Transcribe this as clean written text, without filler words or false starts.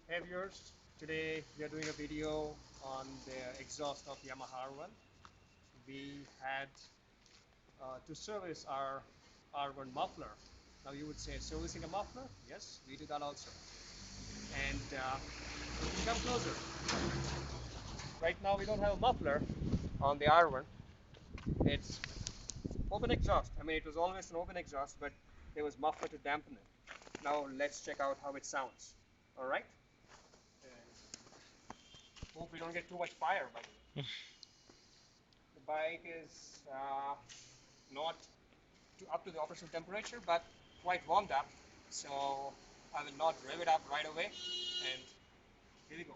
Hey viewers, today we are doing a video on the exhaust of Yamaha R1. We had to service our R1 muffler. Now you would say servicing a muffler? Yes, we do that also. And come closer. Right now we don't have a muffler on the R1. It's open exhaust. I mean it was always an open exhaust, but there was muffler to dampen it. Now let's check out how it sounds. Alright? Hope we don't get too much fire by the way. The bike is not up to the operational temperature, but quite warmed up. So I will not rev it up right away. And here we go.